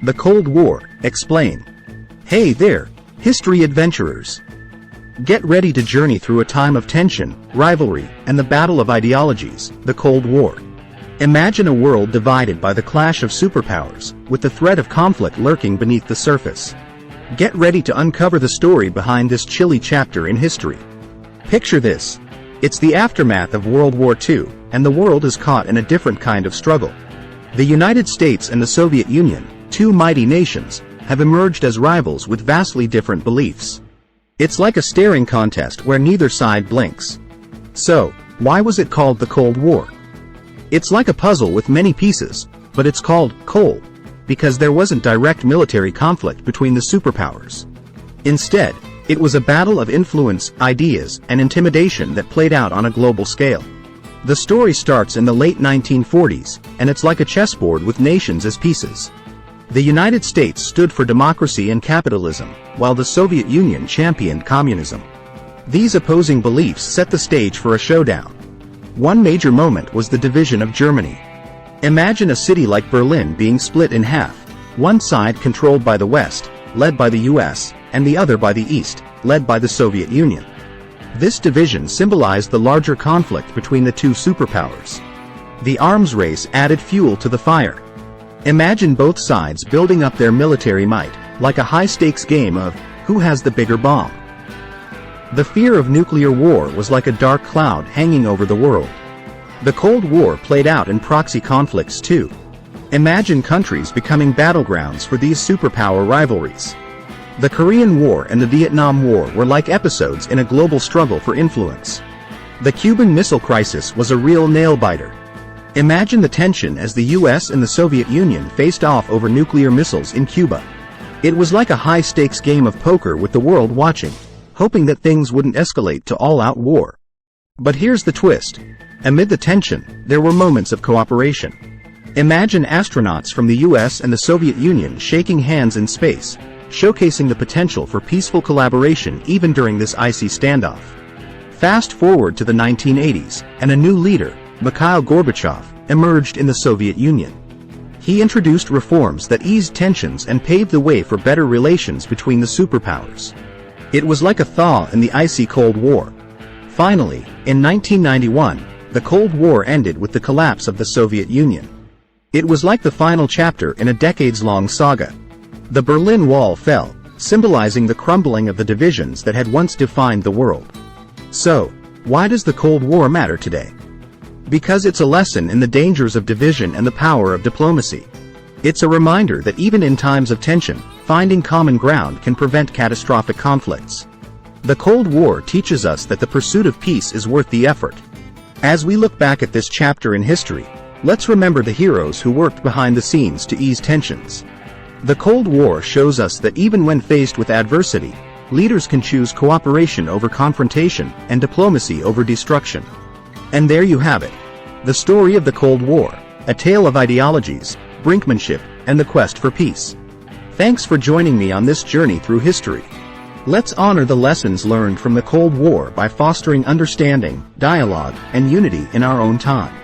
The Cold War, explain. Hey there, history adventurers. Get ready to journey through a time of tension, rivalry, and the battle of ideologies, the Cold War. Imagine a world divided by the clash of superpowers, with the threat of conflict lurking beneath the surface. Get ready to uncover the story behind this chilly chapter in history. Picture this. It's the aftermath of World War II, and the world is caught in a different kind of struggle. The United States and the Soviet Union, two mighty nations, have emerged as rivals with vastly different beliefs. It's like a staring contest where neither side blinks. So, why was it called the Cold War? It's like a puzzle with many pieces, but it's called cold because there wasn't direct military conflict between the superpowers. Instead, it was a battle of influence, ideas, and intimidation that played out on a global scale. The story starts in the late 1940s, and it's like a chessboard with nations as pieces. The United States stood for democracy and capitalism, while the Soviet Union championed communism. These opposing beliefs set the stage for a showdown. One major moment was the division of Germany. Imagine a city like Berlin being split in half, one side controlled by the West, led by the US, and the other by the East, led by the Soviet Union. This division symbolized the larger conflict between the two superpowers. The arms race added fuel to the fire. Imagine both sides building up their military might, like a high-stakes game of who has the bigger bomb. The fear of nuclear war was like a dark cloud hanging over the world. The Cold War played out in proxy conflicts too. Imagine countries becoming battlegrounds for these superpower rivalries. The Korean War and the Vietnam War were like episodes in a global struggle for influence. The Cuban Missile Crisis was a real nail-biter. Imagine the tension as the US and the Soviet Union faced off over nuclear missiles in Cuba. It was like a high-stakes game of poker with the world watching, hoping that things wouldn't escalate to all-out war. But here's the twist. Amid the tension, there were moments of cooperation. Imagine astronauts from the US and the Soviet Union shaking hands in space, showcasing the potential for peaceful collaboration even during this icy standoff. Fast forward to the 1980s, and a new leader, Mikhail Gorbachev, emerged in the Soviet Union. He introduced reforms that eased tensions and paved the way for better relations between the superpowers. It was like a thaw in the icy Cold War. Finally, in 1991, the Cold War ended with the collapse of the Soviet Union. It was like the final chapter in a decades-long saga. The Berlin Wall fell, symbolizing the crumbling of the divisions that had once defined the world. So, why does the Cold War matter today? Because it's a lesson in the dangers of division and the power of diplomacy. It's a reminder that even in times of tension, finding common ground can prevent catastrophic conflicts. The Cold War teaches us that the pursuit of peace is worth the effort. As we look back at this chapter in history, let's remember the heroes who worked behind the scenes to ease tensions. The Cold War shows us that even when faced with adversity, leaders can choose cooperation over confrontation and diplomacy over destruction. And there you have it. The story of the Cold War, a tale of ideologies, brinkmanship, and the quest for peace. Thanks for joining me on this journey through history. Let's honor the lessons learned from the Cold War by fostering understanding, dialogue, and unity in our own time.